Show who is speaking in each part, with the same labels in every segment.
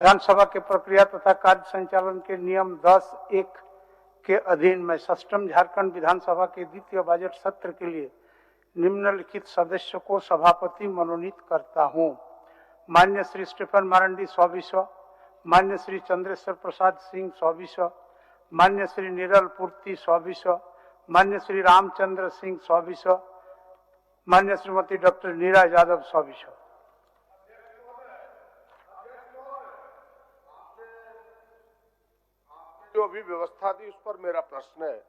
Speaker 1: विधानसभा के प्रक्रिया तथा कार्य संचालन के नियम 10(1) के अधीन मैं षष्ठम झारखंड विधानसभा के द्वितीय बजट सत्र के लिए निम्नलिखित सदस्य को सभापति मनोनीत करता हूं। मान्य श्री स्टीफन मारंडी स्वविश्व, मान्य श्री चंद्रेश्वर प्रसाद सिंह स्वविश्व, मान्य श्री निरल पूर्ति स्वविश्व, मान्य श्री रामचंद्र सिंह स्वविश्व, मान्य श्रीमती डॉक्टर नीरा यादव स्वविश्व।
Speaker 2: जो अभी व्यवस्था दी उस पर मेरा प्रश्न है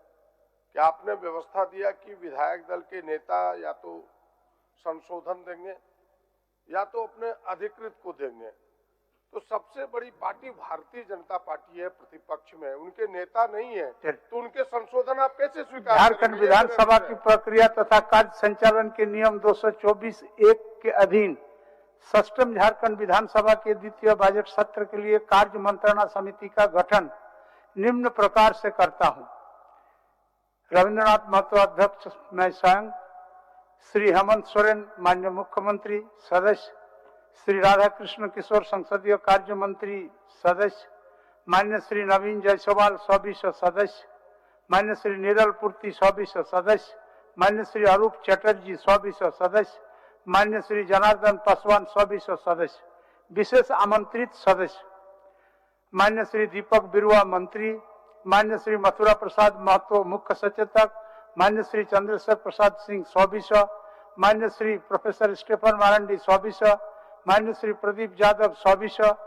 Speaker 2: कि आपने व्यवस्था दिया कि विधायक दल के नेता या तो संशोधन देंगे या तो अपने अधिकृत को देंगे, तो सबसे बड़ी पार्टी भारतीय जनता पार्टी है प्रतिपक्ष में, उनके नेता नहीं है, तो उनके संशोधन आप कैसे स्वीकार करेंगे?
Speaker 1: झारखंड विधानसभा की प्रक्रिया तथा कार्य संचालन के नियम 224(1) के अधीन षष्ठम झारखंड विधानसभा के द्वितीय बजट सत्र के लिए कार्य मंत्रणा समिति का गठन निम्न प्रकार से करता हूं। रविंद्रनाथ महतो अध्यक्ष, मैं स्वयं, श्री हेमंत सोरेन माननीय मुख्यमंत्री सदस्य, श्री राधा कृष्ण किशोर संसदीय कार्य मंत्री सदस्य, मान्य श्री नवीन जायसवाल स्वविश्व सदस्य, मान्य श्री निरल पूर्ति स्वविश्व सदस्य, मान्य श्री अरूप चटर्जी स्वविश्व सदस्य, मान्य श्री जनार्दन पासवान स्वविश्व सदस्य, विशेष आमंत्रित सदस्य मान्य श्री दीपक बिरुआ मंत्री, मान्य श्री मथुरा प्रसाद महतो मुख्य सचेतक, मान्य श्री चंद्रेश्वर प्रसाद सिंह स्वविश्व, मान्य श्री प्रोफेसर स्टीफन मारंडी स्वविश्व, मान्य श्री प्रदीप यादव स्वविश्व,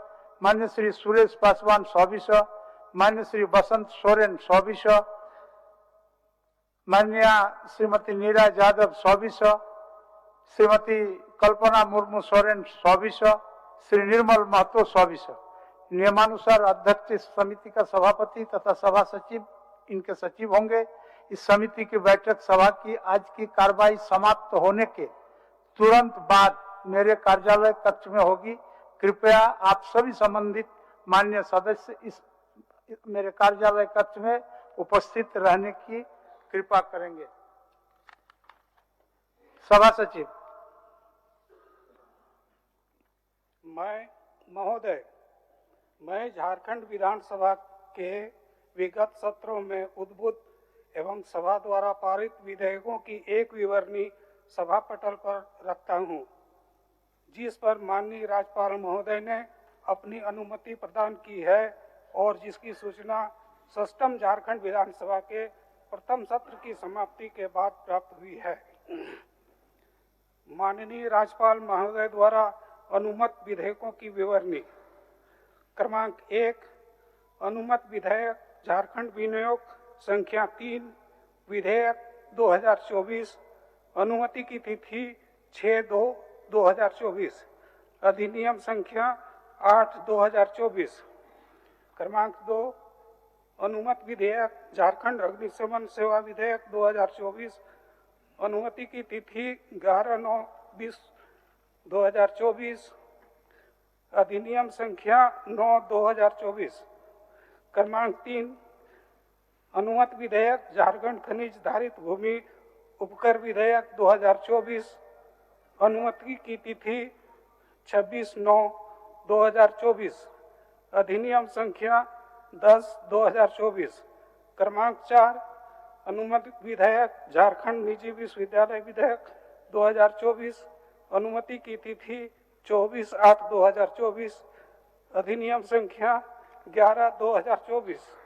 Speaker 1: मान्य श्री सुरेश पासवान स्वविश्व, मान्य श्री बसंत सोरेन स्वविश्व, मान्य श्रीमती नीरा यादव स्वविश्व, श्रीमती कल्पना मुर्मू सोरेन स्वविश्व, श्री निर्मल महतो स्वविश्व। नियमानुसार अध्यक्ष इस समिति का सभापति तथा सभा सचिव इनके सचिव होंगे। इस समिति की बैठक सभा की आज की कार्रवाई समाप्त होने के तुरंत बाद मेरे कार्यालय कक्ष में होगी। कृपया आप सभी संबंधित मान्य सदस्य इस मेरे कार्यालय कक्ष में उपस्थित रहने की कृपा करेंगे। सभा सचिव।
Speaker 3: मैं झारखंड विधानसभा के विगत सत्रों में उद्भूत एवं सभा द्वारा पारित विधेयकों की एक विवरणी सभा पटल पर रखता हूं, जिस पर माननीय राज्यपाल महोदय ने अपनी अनुमति प्रदान की है और जिसकी सूचना षष्ठम झारखंड विधानसभा के प्रथम सत्र की समाप्ति के बाद प्राप्त हुई है। माननीय राज्यपाल महोदय द्वारा अनुमत विधेयकों की विवरणी। क्रमांक 1, अनुमत विधेयक झारखंड विनियोग संख्या 3, विधेयक 2024, अनुमति की तिथि 6/2/2024, अधिनियम संख्या 8/2024। क्रमांक 2, अनुमत विधेयक झारखंड अग्निशमन सेवा विधेयक 2024, अनुमति की तिथि 11/9/2024, अधिनियम संख्या 9/2024। क्रमांक 3, अनुमत विधेयक झारखंड खनिज धारित भूमि उपकर विधेयक 2024, अनुमति की तिथि 26/9/2024, अधिनियम संख्या 10/2024। क्रमांक 4, अनुमत विधेयक झारखंड निजी विश्वविद्यालय विधेयक 2024, अनुमति की तिथि 24/8/2024, अधिनियम संख्या 11/2024।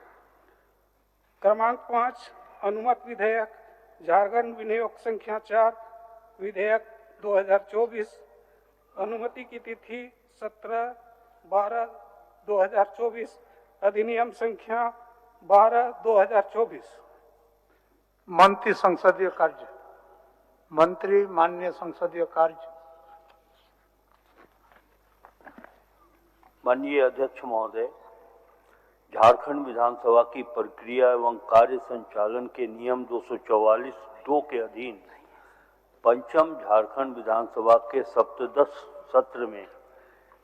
Speaker 3: क्रमांक 5, अनुमत विधेयक झारखंड विनियोग संख्या 4, विधेयक 2024, अनुमति की तिथि 17/12/2024, अधिनियम संख्या 12/2024।
Speaker 1: मंत्री संसदीय कार्य। मंत्री माननीय संसदीय कार्य।
Speaker 4: माननीय अध्यक्ष महोदय, झारखंड विधानसभा की प्रक्रिया एवं कार्य संचालन के नियम 244(2) के अधीन पंचम झारखंड विधानसभा के सप्तदश सत्र में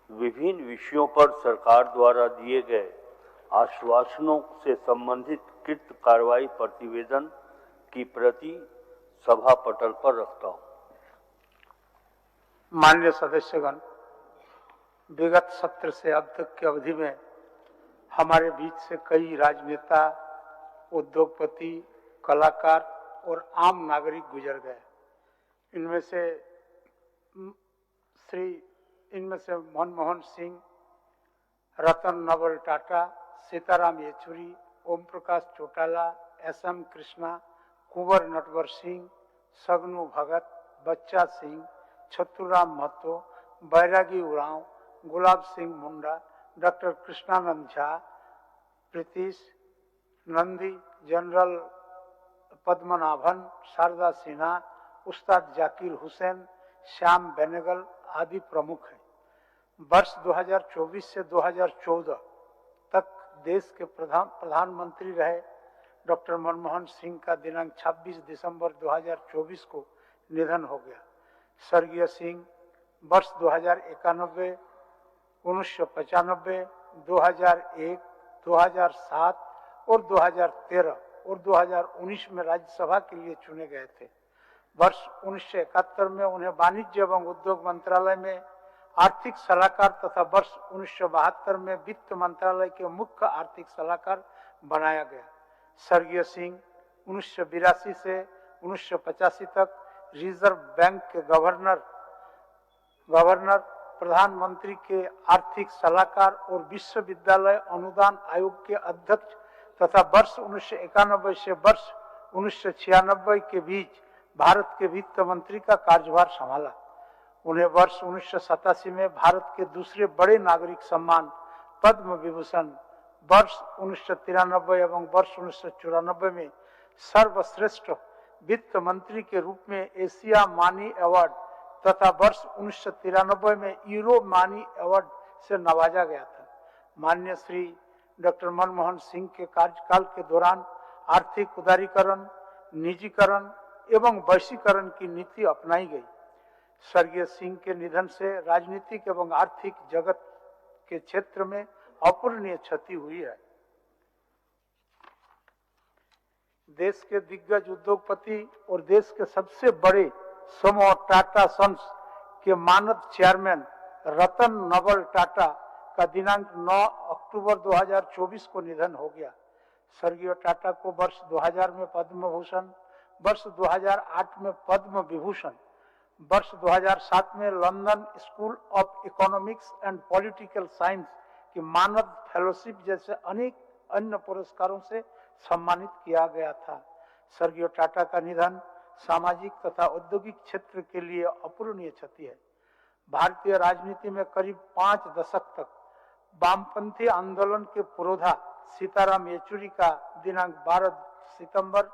Speaker 4: विभिन्न विषयों पर सरकार द्वारा दिए गए आश्वासनों से संबंधित कृत कार्रवाई प्रतिवेदन की प्रति सभा पटल पर रखता हूं।
Speaker 1: माननीय सदस्यगण, विगत सत्र से अब तक की अवधि में हमारे बीच से कई राजनेता, उद्योगपति, कलाकार और आम नागरिक गुजर गए। इनमें से मनमोहन सिंह, रतन नवल टाटा, सीताराम येचुरी, ओम प्रकाश चौटाला, एस.एम. कृष्णा, कुंवर नटवर सिंह, सगनू भगत, बच्चा सिंह, छतुराम महतो, बैरागी उरांव, गुलाब सिंह मुंडा, डॉक्टर कृष्णानंद झा, प्रीतीश नंदी, जनरल पद्मनाभन, शारदा सिन्हा, उस्ताद जाकिर हुसैन, श्याम बेनेगल आदि प्रमुख हैं। वर्ष 2024 से 2014 तक देश के प्रधानमंत्री रहे डॉक्टर मनमोहन सिंह का दिनांक 26 दिसंबर 2024 को निधन हो गया। स्वर्गीय सिंह वर्ष 2091, 1995, 2001, 2007 और 2013 और 2019 में राज्यसभा के लिए चुने गए थे। वर्ष 1971 में उन्हें वाणिज्य एवं उद्योग मंत्रालय में आर्थिक सलाहकार तथा वर्ष 1972 में वित्त मंत्रालय के मुख्य आर्थिक सलाहकार बनाया गया। स्वर्गीय सिंह 1982 से 1985 तक रिजर्व बैंक के गवर्नर, प्रधानमंत्री के आर्थिक सलाहकार और विश्वविद्यालय अनुदान आयोग के अध्यक्ष तथा वर्ष 1991 से वर्ष 1996 के बीच भारत के वित्त मंत्री का कार्यभार संभाला। उन्हें वर्ष 1987 में भारत के दूसरे बड़े नागरिक सम्मान पद्म विभूषण, वर्ष 1993 एवं वर्ष 1994 में सर्वश्रेष्ठ वित्त मंत्री के रूप में एशिया मानी अवार्ड तथा वर्ष 1993 में यूरो मानी अवार्ड से नवाजा गया था। माननीय श्री डॉक्टर मनमोहन सिंह के कार्यकाल के दौरान आर्थिक उदारीकरण, निजीकरण एवं वैश्वीकरण की नीति अपनाई गई। स्वर्गीय सिंह के निधन से राजनीतिक एवं आर्थिक जगत के क्षेत्र में अपूरणीय क्षति हुई है। देश के दिग्गज उद्योगपति और देश के सबसे बड़े समूह टाटा सन्स के मानद चेयरमैन रतन नवल टाटा का दिनांक 9 अक्टूबर 2024 को निधन हो गया। स्वर्गीय टाटा को वर्ष 2000 में पद्म भूषण, वर्ष 2008 में पद्म विभूषण, वर्ष 2007 में London school of economics and political science की मानद फेलोशिप जैसे अनेक अन्य पुरस्कारों से सम्मानित किया गया था। स्वर्गीय टाटा का निधन सामाजिक तथा औद्योगिक क्षेत्र के लिए अपूरणीय क्षति है। भारतीय राजनीति में करीब 5 दशक तक वामपंथी आंदोलन के पुरोधा सीताराम येचुरी का दिनांक 12 सितंबर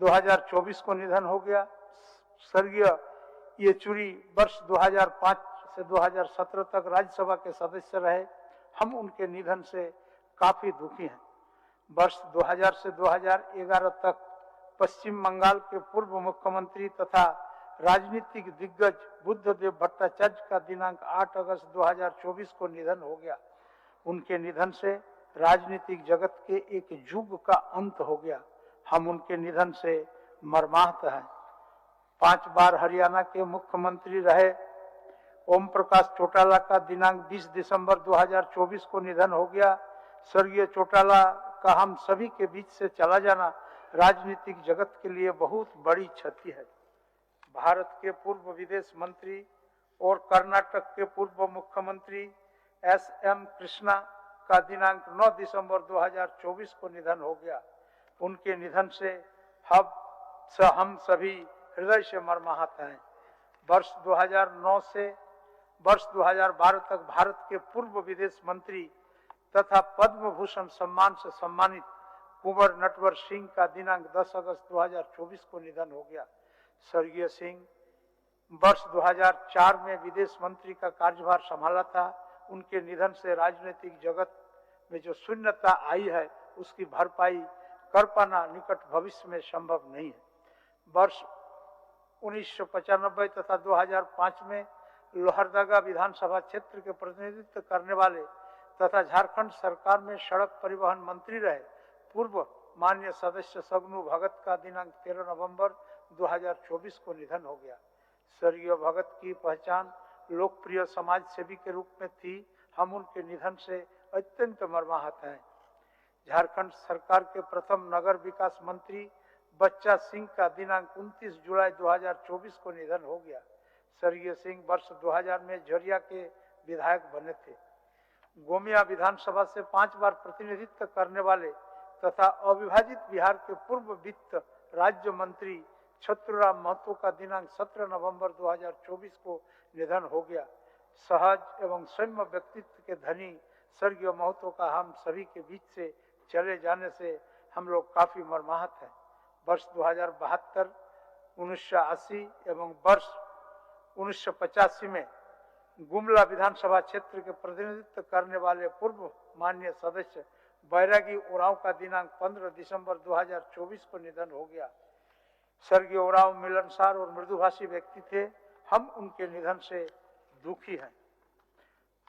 Speaker 1: 2024 को निधन हो गया। स्वर्गीय येचुरी वर्ष 2005 से 2017 तक राज्यसभा के सदस्य रहे। हम उनके निधन से काफी दुखी हैं। वर्ष 2000 से 2011 तक पश्चिम बंगाल के पूर्व मुख्यमंत्री तथा राजनीतिक दिग्गज बुद्धदेव भट्टाचार्य का दिनांक 8 अगस्त 2024 को निधन हो गया। उनके निधन से राजनीतिक जगत के एक युग का अंत हो गया। हम उनके निधन से मर्माहत हैं। 5 बार हरियाणा के मुख्यमंत्री रहे ओम प्रकाश चौटाला का दिनांक 20 दिसंबर 2024 को निधन हो गया। स्वर्गीय चौटाला का हम सभी के बीच से चला जाना राजनीतिक जगत के लिए बहुत बड़ी क्षति है। भारत के पूर्व विदेश मंत्री और कर्नाटक के पूर्व मुख्यमंत्री एस.एम. कृष्णा का दिनांक 9 दिसंबर 2024 को निधन हो गया। उनके निधन से हम सभी हृदय से मर्माहत हैं। वर्ष 2009 से वर्ष 2012 तक भारत के पूर्व विदेश मंत्री तथा पद्म भूषण सम्मान से सम्मानित कुंवर नटवर सिंह का दिनांक 10 अगस्त 2024 को निधन हो गया। स्वर्गीय सिंह वर्ष 2004 में विदेश मंत्री का कार्यभार संभाला था। उनके निधन से राजनीतिक जगत में जो शून्यता आई है उसकी भरपाई कर पाना निकट भविष्य में संभव नहीं है। वर्ष 1995 तथा 2005 में लोहरदगा विधानसभा क्षेत्र के प्रतिनिधित्व करने वाले तथा झारखंड सरकार में सड़क परिवहन मंत्री रहे पूर्व माननीय सदस्य सगनू भगत का दिनांक 13 नवंबर 2024 को निधन हो गया। स्वर्गीय भगत की पहचान लोकप्रिय समाज सेवी के रूप में थी। हम उनके निधन से अत्यंत मर्माहत हैं। झारखंड सरकार के प्रथम नगर विकास मंत्री बच्चा सिंह का दिनांक 29 जुलाई 2024 को निधन हो गया। स्वर्गीय सिंह वर्ष 2000 में झरिया के विधायक बने थे। गोमिया विधानसभा से 5 बार प्रतिनिधित्व करने वाले तथा अविभाजित बिहार के पूर्व वित्त राज्य मंत्री छत्रराम महतो का दिनांक 17 नवंबर 2024 को निधन हो गया। सहज एवं सौम्य व्यक्तित्व के धनी स्वर्गीय महतो का हम सभी के बीच से चले जाने से हम लोग काफी मर्माहत हैं। वर्ष 2072, 1980 एवं वर्ष 1985 में गुमला विधानसभा क्षेत्र के प्रतिनिधित्व करने वाले पूर्व माननीय सदस्य बैरागी उरांव का दिनांक 15 दिसंबर 2024 को निधन हो गया। स्वर्गीय उरांव मिलनसार और मृदुभाषी व्यक्ति थे। हम उनके निधन से दुखी हैं।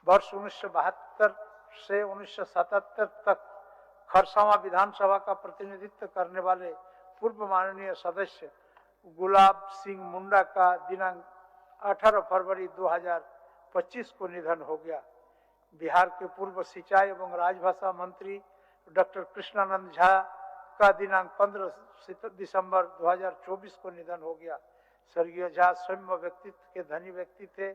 Speaker 1: वर्ष 1972 से 1977 तक खरसावां विधानसभा का प्रतिनिधित्व करने वाले पूर्व माननीय सदस्य गुलाब सिंह मुंडा का दिनांक 18 फरवरी 2025 को निधन हो गया। बिहार के पूर्व सिंचाई एवं राजभाषा मंत्री डॉक्टर कृष्णानंद झा का दिनांक 15 दिसंबर 2024 को निधन हो गया। स्वर्गीय झा सौम्य व्यक्तित्व के धनी व्यक्ति थे।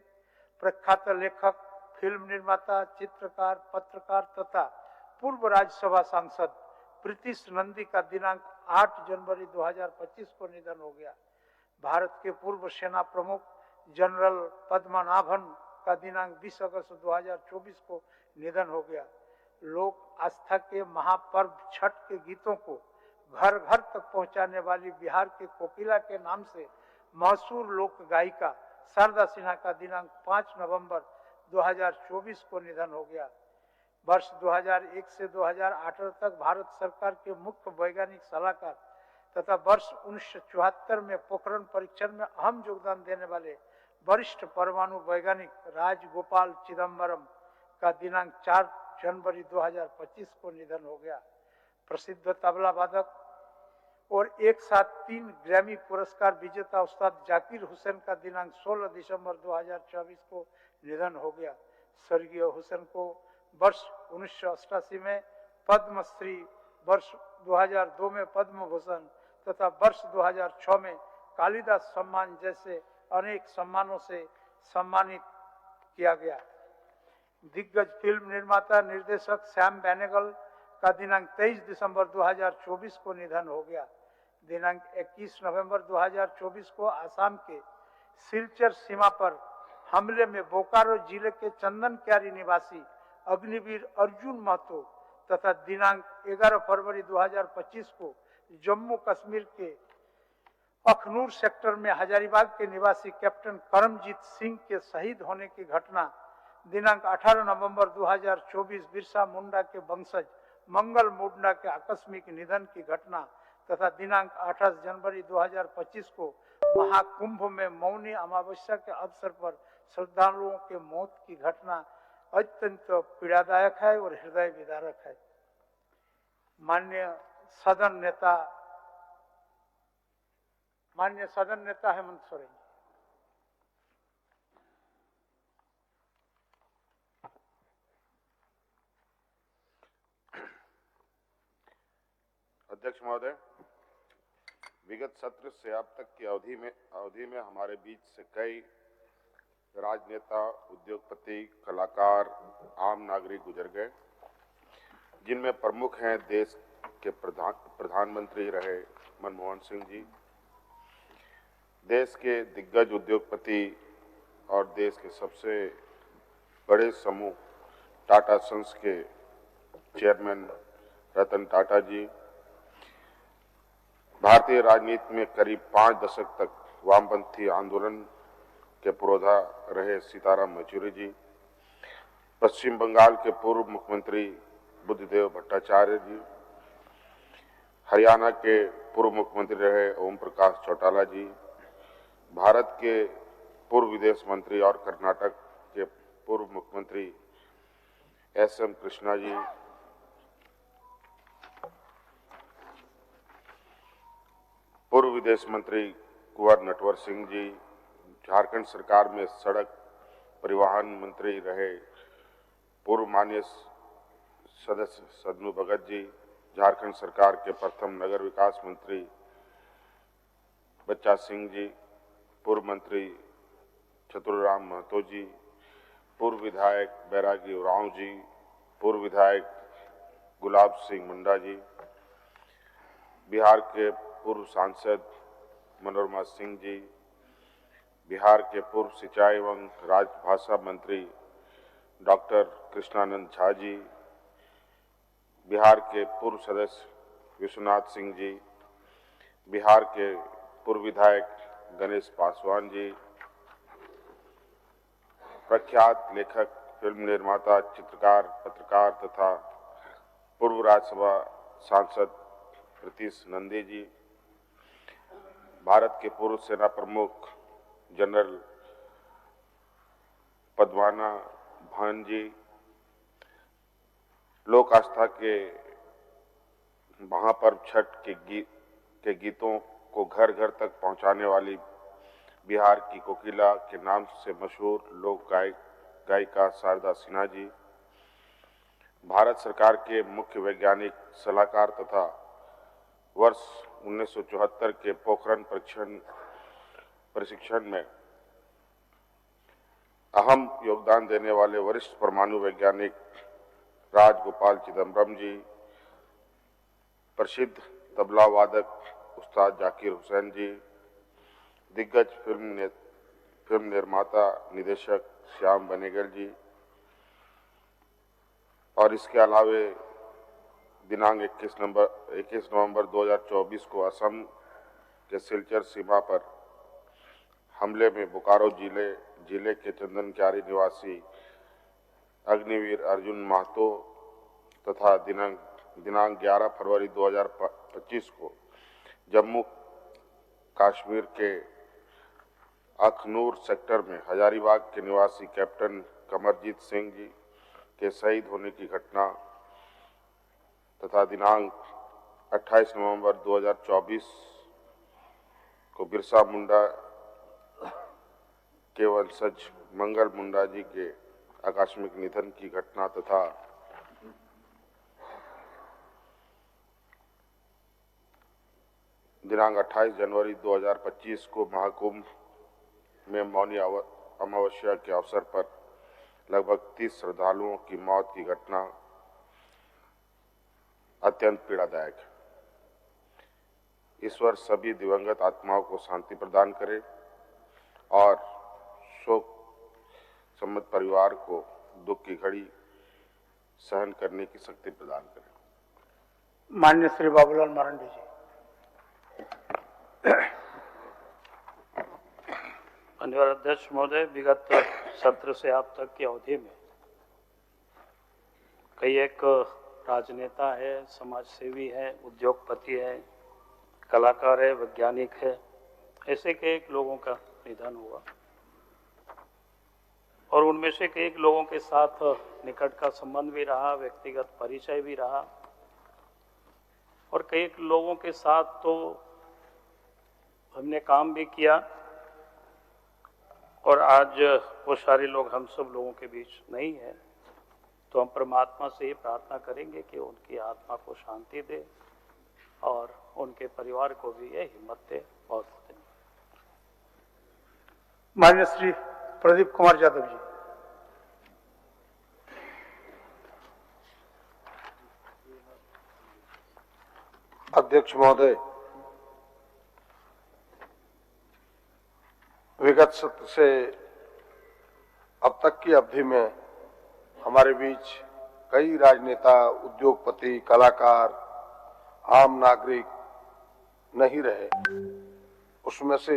Speaker 1: प्रख्यात लेखक, फिल्म निर्माता, चित्रकार, पत्रकार तथा पूर्व राज्यसभा सांसद प्रीतिश नंदी का दिनांक 8 जनवरी 2025 को निधन हो गया। भारत के पूर्व सेना प्रमुख जनरल पद्मनाभन का दिनांक 20 अगस्त 2024 को निधन हो गया। लोक आस्था के महापर्व छठ के गीतों को घर घर तक पहुंचाने वाली बिहार के कोकिला के नाम से मशहूर लोक गायिका शारदा सिन्हा का दिनांक 5 नवंबर 2024 को निधन हो गया। वर्ष 2001 से 2008 तक भारत सरकार के मुख्य वैज्ञानिक सलाहकार तथा वर्ष 1974 में पोखरण परीक्षण में अहम योगदान देने वाले वरिष्ठ परमाणु वैज्ञानिक राजगोपाल चिदम्बरम का दिनांक 4 जनवरी 2025 को निधन हो गया। प्रसिद्ध तबला वादक और एक साथ 3 ग्रैमी पुरस्कार विजेता उस्ताद जाकिर हुसैन का दिनांक 16 दिसंबर 2024 को निधन हो गया। स्वर्गीय हुसैन को वर्ष 1988 में पद्मश्री, वर्ष 2002 में पद्म भूषण तथा वर्ष 2006 में कालिदास सम्मान जैसे अनेक सम्मानों से सम्मानित किया गया। दिग्गज फिल्म निर्माता निर्देशक श्याम बेनेगल का दिनांक 23 दिसंबर 2024 को निधन हो गया। दिनांक 21 नवंबर 2024 को आसाम के सिलचर सीमा पर हमले में बोकारो जिले के चंदन क्यारी निवासी अग्निवीर अर्जुन महतो तथा दिनांक 11 फरवरी 2025 को जम्मू कश्मीर के अखनूर सेक्टर में हजारीबाग के निवासी कैप्टन करमजीत सिंह के शहीद होने की घटना, दिनांक 18 नवंबर 2024 बिरसा मुंडा के वंशज मंगल मुंडा के आकस्मिक निधन की घटना तथा दिनांक 28 जनवरी 2025 को महाकुंभ में मौनी अमावस्या के अवसर पर श्रद्धालुओं के मौत की घटना अत्यंत पीड़ादायक है और हृदय विदारक है। माननीय सदन नेता हेमंत सोरेन।
Speaker 5: अध्यक्ष महोदय, विगत सत्र से अब तक की अवधि में हमारे बीच से कई राजनेता, उद्योगपति, कलाकार, आम नागरिक गुजर गए, जिनमें प्रमुख हैं देश के प्रधानमंत्री रहे मनमोहन सिंह जी, देश के दिग्गज उद्योगपति और देश के सबसे बड़े समूह टाटा सन्स के चेयरमैन रतन टाटा जी, भारतीय राजनीति में करीब 5 दशक तक वामपंथी आंदोलन के पुरोधा रहे सीताराम येचुरी जी, पश्चिम बंगाल के पूर्व मुख्यमंत्री बुद्धदेव भट्टाचार्य जी, हरियाणा के पूर्व मुख्यमंत्री रहे ओम प्रकाश चौटाला जी, भारत के पूर्व विदेश मंत्री और कर्नाटक के पूर्व मुख्यमंत्री एस.एम. कृष्णा जी, पूर्व विदेश मंत्री कुंवर नटवर सिंह जी, झारखंड सरकार में सड़क परिवहन मंत्री रहे पूर्व माननीय सदस्य सदनू भगत जी, झारखंड सरकार के प्रथम नगर विकास मंत्री बच्चा सिंह जी, पूर्व मंत्री चतुराम महतो जी, पूर्व विधायक बैरागी उरांव जी, पूर्व विधायक गुलाब सिंह मुंडा जी, बिहार के पूर्व सांसद मनोरमा सिंह जी, बिहार के पूर्व सिंचाई एवं राजभाषा मंत्री डॉक्टर कृष्णानंद झा जी, बिहार के पूर्व सदस्य विश्वनाथ सिंह जी, बिहार के पूर्व विधायक गणेश पासवान जी, प्रख्यात लेखक, फिल्म निर्माता, चित्रकार, पत्रकार तथा पूर्व राज्यसभा सांसद प्रीतीश नंदी जी, भारत के पूर्व सेना प्रमुख जनरल पद्माना भान जी, लोक आस्था के महापर्व छठ के गीतों को घर घर तक पहुंचाने वाली बिहार की कोकिला के नाम से मशहूर लोक गायिका शारदा सिन्हा जी, भारत सरकार के मुख्य वैज्ञानिक सलाहकार तथा वर्ष 1974 के पोखरण प्रशिक्षण में अहम योगदान देने वाले वरिष्ठ परमाणु वैज्ञानिक राजगोपाल चिदम्बरम जी, प्रसिद्ध तबला वादक उस्ताद जाकिर हुसैन जी, दिग्गज फिल्म निर्माता निदेशक श्याम बनेगल जी, और इसके अलावे दिनांक 21 नवंबर 2024 को असम के सिलचर सीमा पर हमले में बोकारो जिले के चंदनक्यारी निवासी अग्निवीर अर्जुन महतो तथा दिनांक 11 फरवरी 2025 को जम्मू कश्मीर के अखनूर सेक्टर में हजारीबाग के निवासी कैप्टन कमरजीत सिंह जी के शहीद होने की घटना तथा दिनांक 28 नवंबर 2024 को बिरसा मुंडा के वंशज मंगल मुंडा जी के आकस्मिक निधन की घटना तथा दिनांक 28 जनवरी 2025 को महाकुंभ में मौनी अमावस्या के अवसर पर लगभग 30 श्रद्धालुओं की मौत की घटना अत्यंत पीड़ादायक है। ईश्वर सभी दिवंगत आत्माओं को शांति प्रदान करे और शोक सम्मत परिवार को दुख की घड़ी सहन करने की शक्ति प्रदान करे।
Speaker 1: माननीय श्री बाबूलाल मरांडी जी।
Speaker 6: माननीय अध्यक्ष महोदय, विगत सत्र से आप तक की अवधि में कई एक राजनेता है, समाज सेवी है, उद्योगपति है, कलाकार है, वैज्ञानिक है, ऐसे कई एक लोगों का निधन हुआ और उनमें से कई एक लोगों के साथ निकट का संबंध भी रहा, व्यक्तिगत परिचय भी रहा और कई एक लोगों के साथ तो हमने काम भी किया और आज वो सारे लोग हम सब लोगों के बीच नहीं है, तो हम परमात्मा से ये प्रार्थना करेंगे कि उनकी आत्मा को शांति दे और उनके परिवार को भी ये हिम्मत दे। बहुत धन्यवाद।
Speaker 1: माननीय श्री प्रदीप कुमार यादव जी।
Speaker 2: अध्यक्ष महोदय, विगत सत्र से अब तक की अवधि में हमारे बीच कई राजनेता, उद्योगपति, कलाकार, आम नागरिक नहीं रहे। उसमें से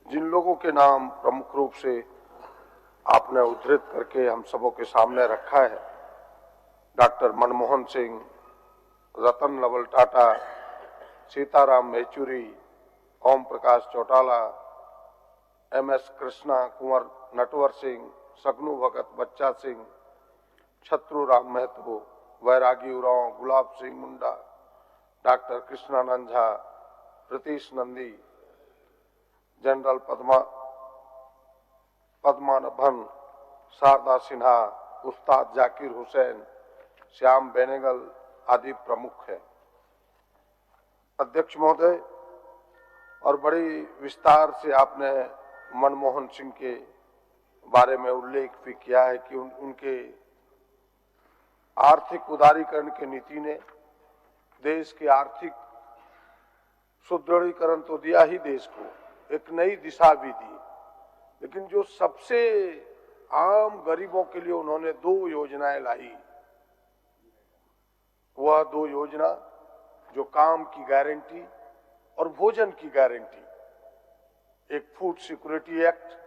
Speaker 2: जिन लोगों के नाम प्रमुख रूप से आपने उद्धृत करके हम सबों के सामने रखा है, डॉक्टर मनमोहन सिंह, रतन लवल टाटा, सीताराम येचुरी, ओम प्रकाश चौटाला, MS कृष्णा, कुंवर नटवर सिंह, सगनू भगत, बच्चा सिंह, छत्रुराम महतो, बैरागी उरांव, गुलाब सिंह मुंडा, डॉक्टर कृष्णानंद झा, प्रीतीश नंदी, जनरल पद्मानाभन, शारदा सिन्हा, उस्ताद जाकिर हुसैन, श्याम बेनेगल आदि प्रमुख हैं। अध्यक्ष महोदय, और बड़ी विस्तार से आपने मनमोहन सिंह के बारे में उल्लेख भी किया है कि उनके आर्थिक उदारीकरण की नीति ने देश के आर्थिक सुदृढ़ीकरण तो दिया ही, देश को एक नई दिशा भी दी, लेकिन जो सबसे आम गरीबों के लिए उन्होंने 2 योजनाएं लाई, वह 2 योजना जो काम की गारंटी और भोजन की गारंटी, एक फूड सिक्योरिटी एक्ट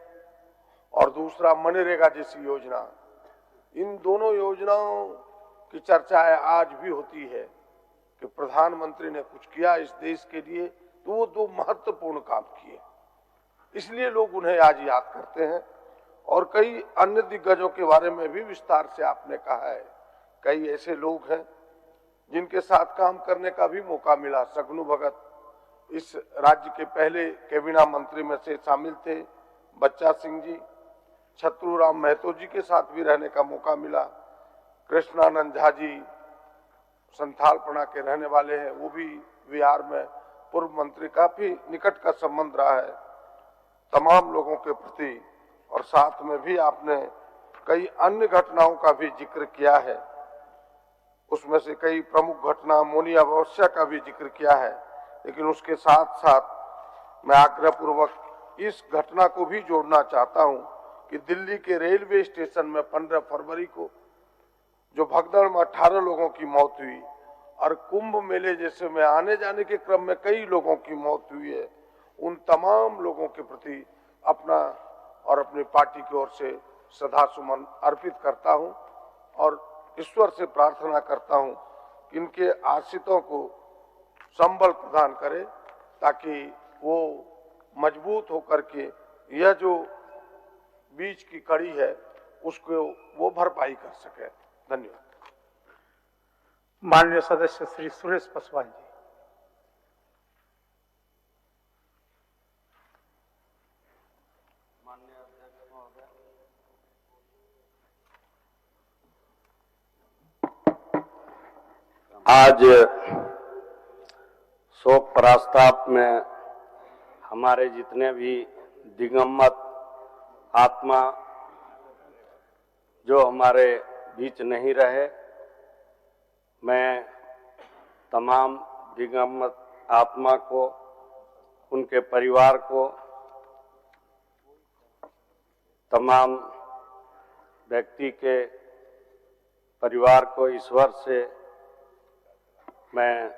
Speaker 2: और दूसरा मनरेगा जैसी योजना। इन दोनों योजनाओं की चर्चाएं आज भी होती है कि प्रधानमंत्री ने कुछ किया इस देश के लिए, तो वो 2 महत्वपूर्ण काम किए, इसलिए लोग उन्हें आज याद करते हैं। और कई अन्य दिग्गजों के बारे में भी विस्तार से आपने कहा है। कई ऐसे लोग हैं जिनके साथ काम करने का भी मौका मिला। सगनू भगत इस राज्य के पहले कैबिनेट मंत्री में से शामिल थे। बच्चा सिंह जी, छत्रूराम महतो जी के साथ भी रहने का मौका मिला। कृष्णानंद झा जी संथालपना के रहने वाले हैं, वो भी बिहार में पूर्व मंत्री, काफी निकट का संबंध रहा है तमाम लोगों के प्रति। और साथ में भी आपने कई अन्य घटनाओं का भी जिक्र किया है, उसमें से कई प्रमुख घटना मौनी अमावस्या का भी जिक्र किया है, लेकिन उसके साथ साथ मैं आग्रह पूर्वक इस घटना को भी जोड़ना चाहता हूं कि दिल्ली के रेलवे स्टेशन में 15 फरवरी को जो भगदड़ में 18 लोगों की मौत हुई और कुंभ मेले जैसे में आने जाने के क्रम में कई लोगों की मौत हुई है, उन तमाम लोगों के प्रति अपना और अपनी पार्टी की ओर से श्रद्धासुमन अर्पित करता हूं और ईश्वर से प्रार्थना करता हूं कि इनके आश्रितों को संबल प्रदान करे, ताकि वो मजबूत होकर के यह जो बीच की कड़ी है उसको वो भरपाई कर सके। धन्यवाद।
Speaker 1: माननीय सदस्य श्री सुरेश पासवान जी।
Speaker 7: माननीय अध्यक्ष महोदय, आज शोक प्रस्ताव में हमारे जितने भी दिगंबत आत्मा जो हमारे बीच नहीं रहे, मैं तमाम दिगंबत आत्मा को, उनके परिवार को, तमाम व्यक्ति के परिवार को ईश्वर से मैं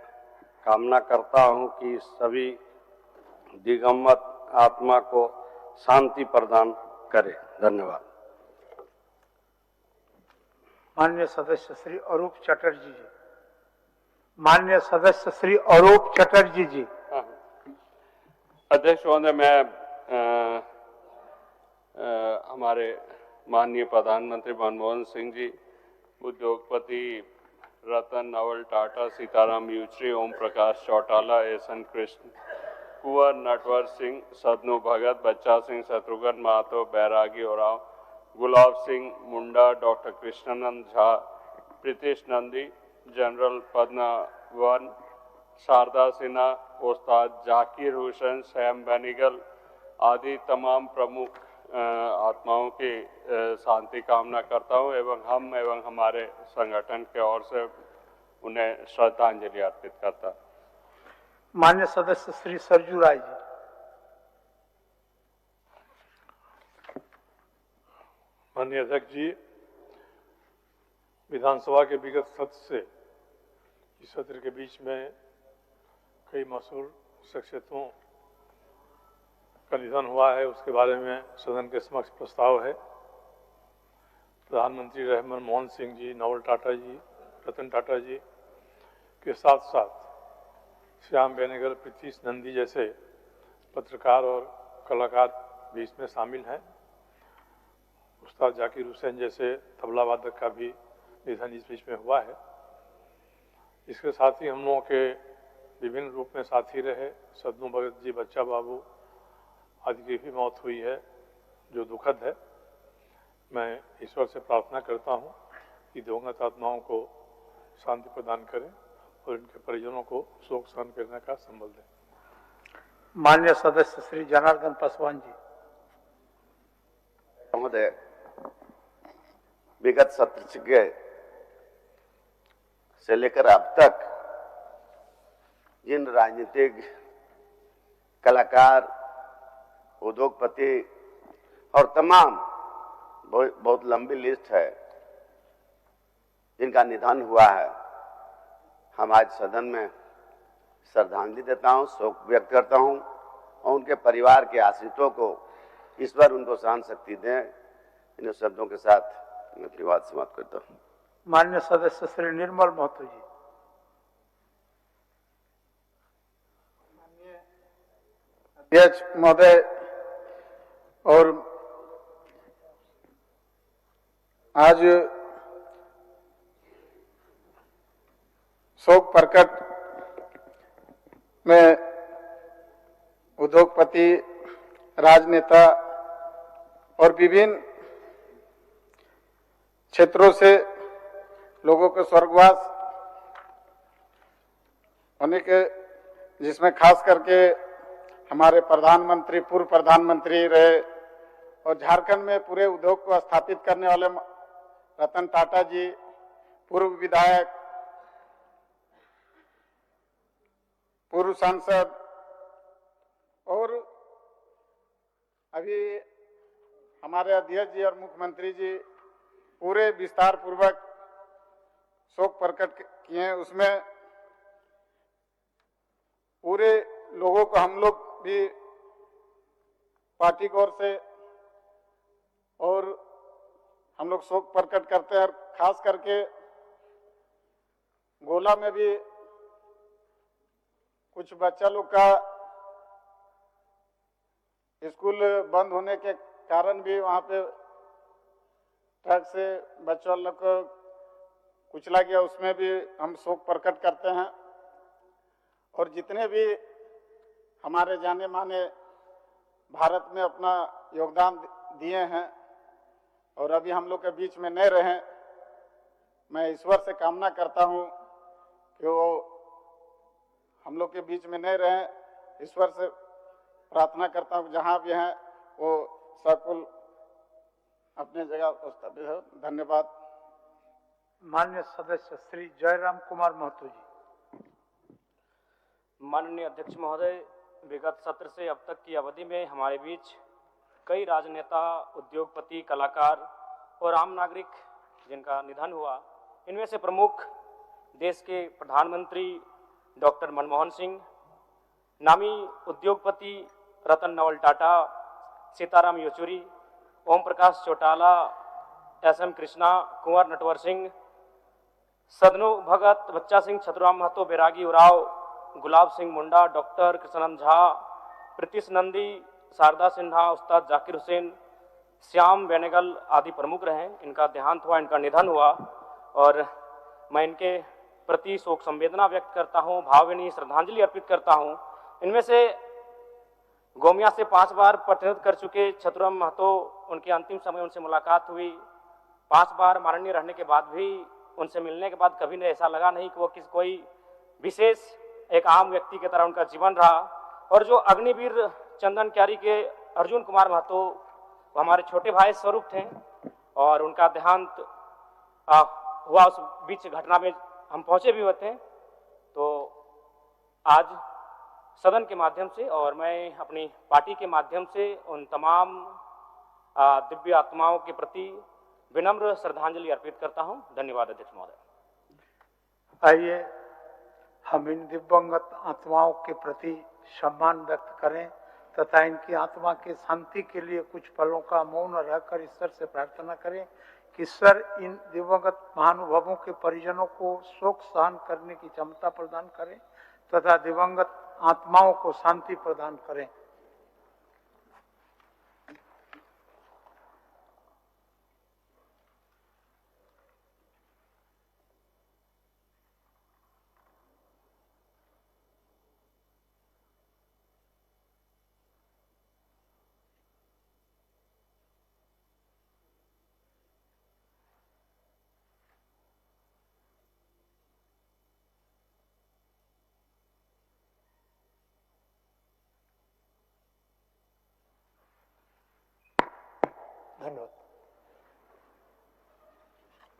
Speaker 7: कामना करता हूं कि सभी दिगंबत आत्मा को शांति प्रदान करे। धन्यवाद।
Speaker 1: माननीय सदस्य श्री अरूप चटर्जी जी। माननीय सदस्य श्री अरूप चटर्जी जी।
Speaker 7: अध्यक्ष महोदय, मैं हमारे माननीय प्रधानमंत्री मनमोहन सिंह जी, उद्योगपति रतन नवल टाटा, सीताराम येचुरी, ओम प्रकाश चौटाला, एसन कृष्ण, कुंवर नटवर सिंह, सदनू भगत, बच्चा सिंह, शत्रुघ्न महतो, बैरागी ओराव, गुलाब सिंह मुंडा, डॉक्टर कृष्णानंद झा, प्रीतेश नंदी, जनरल पद्मावन, शारदा सिन्हा, उस्ताद जाकिर हुसैन, श्याम बेनेगल आदि तमाम प्रमुख आत्माओं की शांति कामना करता हूं एवं हमारे संगठन के ओर से उन्हें श्रद्धांजलि अर्पित करता।
Speaker 1: माननीय सदस्य श्री सरजू राय जी।
Speaker 8: माननीय अध्यक्ष जी, विधानसभा के विगत सत्र से इस सत्र के बीच में कई मशहूर शख्सियतों का निधन हुआ है, उसके बारे में सदन के समक्ष प्रस्ताव है। प्रधानमंत्री रहे मनमोहन सिंह जी, नवल टाटा जी, रतन टाटा जी के साथ साथ श्याम बेनेगल, प्रीतेश नंदी जैसे पत्रकार और कलाकार भी इसमें शामिल हैं। उस्ताद जाकिर हुसैन जैसे तबला वादक का भी निधन इस बीच में हुआ है। इसके साथ ही हम लोगों के विभिन्न रूप में साथी रहे सदनू भगत जी, बच्चा बाबू आदि की भी मौत हुई है, जो दुखद है। मैं ईश्वर से प्रार्थना करता हूँ कि दिवंगत आत्माओं को शांति प्रदान करें और इनके परिजनों को शोक सहन करने का संबल दें।
Speaker 1: माननीय सदस्य श्री जनार्दन पासवान जी।
Speaker 9: महोदय, विगत सत्र से लेकर अब तक जिन राजनीतिक कलाकार, उद्योगपति और तमाम बहुत लंबी लिस्ट है जिनका निधन हुआ है, हम आज सदन में श्रद्धांजलि देता हूं, शोक व्यक्त करता हूं और उनके परिवार के आश्रितों को ईश्वर उनको सहन शक्ति दें। इन शब्दों के साथ मैं अपनी बात समाप्त करता हूं।
Speaker 1: माननीय सदस्य श्री निर्मल महतो जी।
Speaker 10: अध्यक्ष महोदय और आज शोक प्रकट में उद्योगपति, राजनेता और विभिन्न क्षेत्रों से लोगों के स्वर्गवास होने के, जिसमें खास करके हमारे प्रधानमंत्री, पूर्व प्रधानमंत्री रहे और झारखंड में पूरे उद्योग को स्थापित करने वाले रतन टाटा जी, पूर्व विधायक, पूर्व सांसद और अभी हमारे अध्यक्ष जी और मुख्यमंत्री जी पूरे विस्तार पूर्वक शोक प्रकट किए। उसमें पूरे लोगों को हम लोग भी पार्टी की ओर से और हम लोग शोक प्रकट करते हैं। खास करके गोला में भी कुछ बच्चा लोग का स्कूल बंद होने के कारण भी वहाँ पे ट्रक से बच्चों लोग को कुचला गया, उसमें भी हम शोक प्रकट करते हैं। और जितने भी हमारे जाने माने भारत में अपना योगदान दिए हैं और अभी हम लोग के बीच में नहीं रहे, मैं ईश्वर से कामना करता हूं कि वो हम लोग के बीच में नहीं रहे। ईश्वर से प्रार्थना करता हूं जहां भी हैं वो सकुल अपने जगह स्थापित हो। धन्यवाद।
Speaker 1: माननीय सदस्य श्री जयराम कुमार महतो जी।
Speaker 11: माननीय अध्यक्ष महोदय, विगत सत्र से अब तक की अवधि में हमारे बीच कई राजनेता, उद्योगपति, कलाकार और आम नागरिक जिनका निधन हुआ, इनमें से प्रमुख देश के प्रधानमंत्री डॉक्टर मनमोहन सिंह, नामी उद्योगपति रतन नवल टाटा, सीताराम येचुरी, ओम प्रकाश चौटाला, एस.एम. कृष्णा, कुंवर नटवर सिंह, सदनु भगत, बच्चा सिंह, छतुराम महतो, बैरागी उराव, गुलाब सिंह मुंडा, डॉक्टर कृष्णनंद झा, प्रीतिश नंदी, शारदा सिन्हा, उस्ताद जाकिर हुसैन, श्याम बेनेगल आदि प्रमुख रहे। इनका देहांत हुआ, इनका निधन हुआ और मैं इनके प्रति शोक संवेदना व्यक्त करता हूँ, भावभीनी श्रद्धांजलि अर्पित करता हूँ। इनमें से गोमिया से 5 बार प्रतिनिधित्व कर चुके छतुराम महतो, उनके अंतिम समय उनसे मुलाकात हुई। 5 बार माननीय रहने के बाद भी उनसे मिलने के बाद कभी ऐसा लगा नहीं कि वो कोई विशेष एक आम व्यक्ति की तरह उनका जीवन रहा। और जो अग्निवीर चंदन क्यारी के अर्जुन कुमार महतो, वो हमारे छोटे भाई स्वरूप थे और उनका देहांत हुआ। उस बीच घटना में हम पहुंचे भी हुए थे। तो आज सदन के माध्यम से और मैं अपनी पार्टी के माध्यम से उन तमाम दिव्य आत्माओं के प्रति विनम्र श्रद्धांजलि अर्पित करता हूं। धन्यवाद अध्यक्ष महोदय।
Speaker 1: आइए हम इन दिवंगत आत्माओं के प्रति सम्मान व्यक्त करें तथा इनकी आत्मा की शांति के लिए कुछ पलों का मौन रहकर ईश्वर से प्रार्थना करें कि ईश्वर इन दिवंगत महानुभावों के परिजनों को शोक सहन करने की क्षमता प्रदान करें तथा दिवंगत आत्माओं को शांति प्रदान करें।
Speaker 12: धन्यवाद।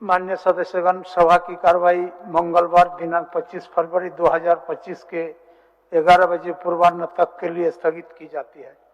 Speaker 1: मान्य सदस्यगण, सभा की कार्रवाई मंगलवार दिनांक 25 फरवरी 2025 के 11 बजे पूर्वाह्न तक के लिए स्थगित की जाती है।